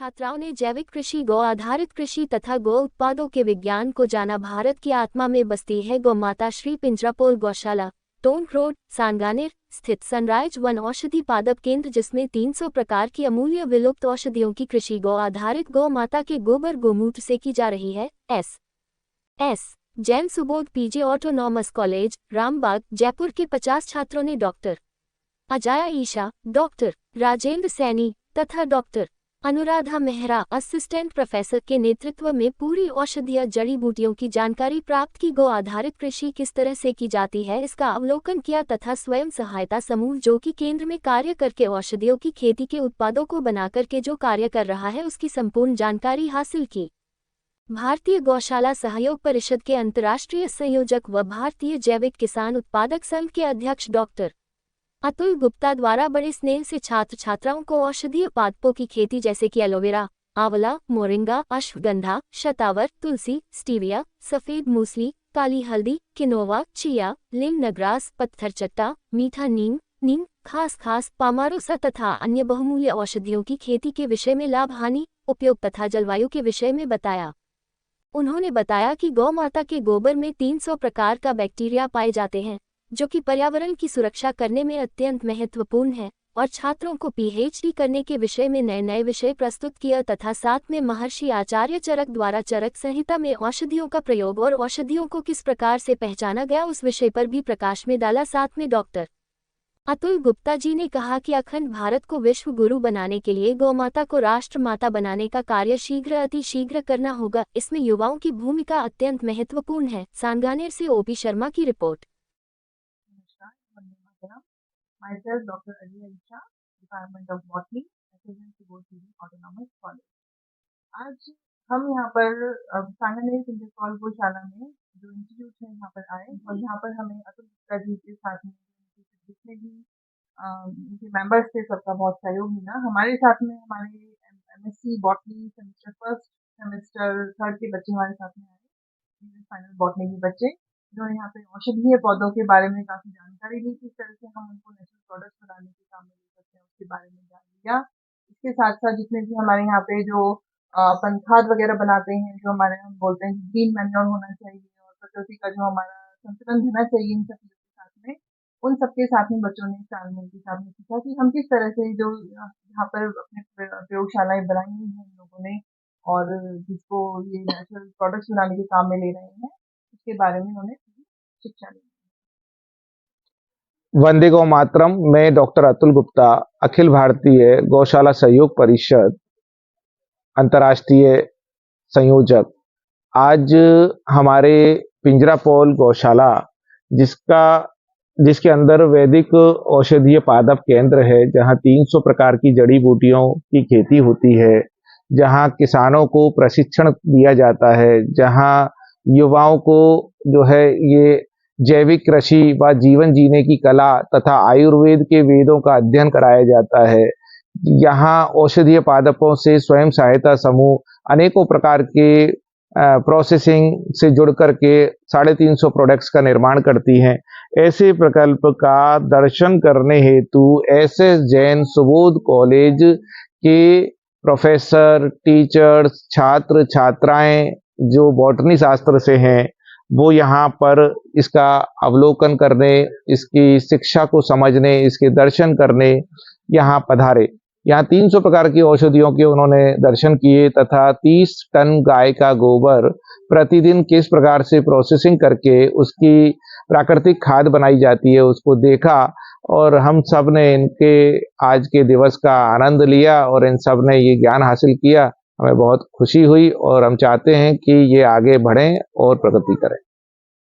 छात्राओं ने जैविक कृषि, गौ आधारित कृषि तथा गौ उत्पादों के विज्ञान को जाना। भारत की आत्मा में बसती है गौ माता। श्री पिंजरापोल गौशाला, टोंक रोड, सांगानेर स्थित सनराइज वन औषधि पादप केंद्र, जिसमें 300 प्रकार की अमूल्य विलुप्त औषधियों की कृषि गौ आधारित गौ माता के गोबर गोमूत्र से की जा रही है। S Jain Subodh PG autonomous college, Rambagh, Jaipur के 50 छात्रों ने डॉक्टर अजाया ईशा, डॉक्टर राजेंद्र सैनी तथा doctor Anuradha Mehra, assistant professor के नेतृत्व में पूरी औषधीय जड़ी बूटियों की जानकारी प्राप्त की। गौ आधारित कृषि किस तरह से की जाती है, इसका अवलोकन किया तथा स्वयं सहायता समूह जो कि केंद्र में कार्य करके औषधियों की खेती के उत्पादों को बनाकर के जो कार्य कर रहा है उसकी संपूर्ण जानकारी हासिल की। भारतीय गौशाला सहयोग परिषद के अंतर्राष्ट्रीय संयोजक व भारतीय जैविक किसान उत्पादक संघ के अध्यक्ष डॉक्टर अतुल गुप्ता द्वारा बड़े स्नेह से छात्र छात्राओं को औषधीय पादपों की खेती जैसे कि एलोवेरा, आंवला, मोरिंगा, अश्वगंधा, शतावर, तुलसी, स्टीविया, सफेद मूसली, काली हल्दी, किनोवा, चिया, लिंग नगरास, पत्थरचट्टा, मीठा नीम, खास पामारोसा तथा अन्य बहुमूल्य औषधियों की खेती के विषय में लाभ, हानि, उपयोग तथा जलवायु के विषय में बताया। उन्होंने बताया कि गौ माता के गोबर में 300 प्रकार का बैक्टीरिया पाए जाते हैं जो कि पर्यावरण की सुरक्षा करने में अत्यंत महत्वपूर्ण है, और छात्रों को पीएचडी करने के विषय में नए विषय प्रस्तुत किया तथा साथ में महर्षि आचार्य चरक द्वारा चरक संहिता में औषधियों का प्रयोग और औषधियों को किस प्रकार से पहचाना गया उस विषय पर भी प्रकाश में डाला। साथ में डॉक्टर अतुल गुप्ता जी ने कहा कि अखंड भारत को विश्व गुरु बनाने के लिए गौ माता को राष्ट्र माता बनाने का कार्य अति शीघ्र करना होगा। इसमें युवाओं की भूमिका अत्यंत महत्वपूर्ण है। सांगानेर से ओपी शर्मा की report. Myself, Dr. Alia Isha, Department of Botany, Assistant Suboth PG Autonomous College. आज हम यहाँ पर सांगानेर पिंजरपोल गौशाला में जो इंस्टीट्यूट है यहाँ पर आए, और यहाँ पर हमें अतुल गुप्ता जी के साथ में जितने भी इनके मेंबर्स थे सबका बहुत सहयोग मिला। हमारे साथ में हमारे MSc botany semester first, semester third के बच्चे हमारे साथ में आए, फाइनल बॉटनी के बच्चे, जो यहाँ पे औषधीय पौधों के बारे में काफी जानकारी ली। किस तरह से हम उनको नेचुरल प्रोडक्ट्स बनाने के काम में ले सकते हैं उसके बारे में जान लिया। इसके साथ साथ जितने भी हमारे यहाँ पे जो अपन खाद वगैरह बनाते हैं, जो हमारे हम बोलते हैं ग्रीन मैन्योर होना चाहिए और प्रकृति का जो हमारा संतुलन होना चाहिए इन सब चीजों के साथ में, उन सबके साथ में बच्चों ने तालमेल के साथ में सीखा कि हम किस तरह से जो यहाँ पर अपने प्रयोगशालाएं बनाई हुई हैं इन लोगों ने, और जिसको ये नेचुरल प्रोडक्ट्स बनाने के काम में ले रहे हैं, उसके बारे में उन्होंने शिक्षा दी। वंदे गौ मातरम। मैं डॉक्टर अतुल गुप्ता, अखिल भारतीय गौशाला सहयोग परिषद अंतर्राष्ट्रीय संयोजक। आज हमारे पिंजरापोल गौशाला जिसके अंदर वैदिक औषधीय पादप केंद्र है, जहां 300 प्रकार की जड़ी बूटियों की खेती होती है, जहां किसानों को प्रशिक्षण दिया जाता है, जहां युवाओं को जो है ये जैविक कृषि व जीवन जीने की कला तथा आयुर्वेद के वेदों का अध्ययन कराया जाता है। यहाँ औषधीय पादपों से स्वयं सहायता समूह अनेकों प्रकार के प्रोसेसिंग से जुड़ करके 350 प्रोडक्ट्स का निर्माण करती हैं। ऐसे प्रकल्प का दर्शन करने हेतु एसएस जैन सुबोध कॉलेज के प्रोफेसर, टीचर्स, छात्र छात्राएं जो बॉटनी शास्त्र से हैं, वो यहाँ पर इसका अवलोकन करने, इसकी शिक्षा को समझने, इसके दर्शन करने यहाँ पधारे। यहाँ 300 प्रकार की औषधियों के उन्होंने दर्शन किए तथा 30 टन गाय का गोबर प्रतिदिन किस प्रकार से प्रोसेसिंग करके उसकी प्राकृतिक खाद बनाई जाती है उसको देखा, और हम सब ने इनके आज के दिवस का आनंद लिया और इन सब ने ये ज्ञान हासिल किया। हमें बहुत खुशी हुई और हम चाहते हैं कि ये आगे बढ़ें और प्रगति करें।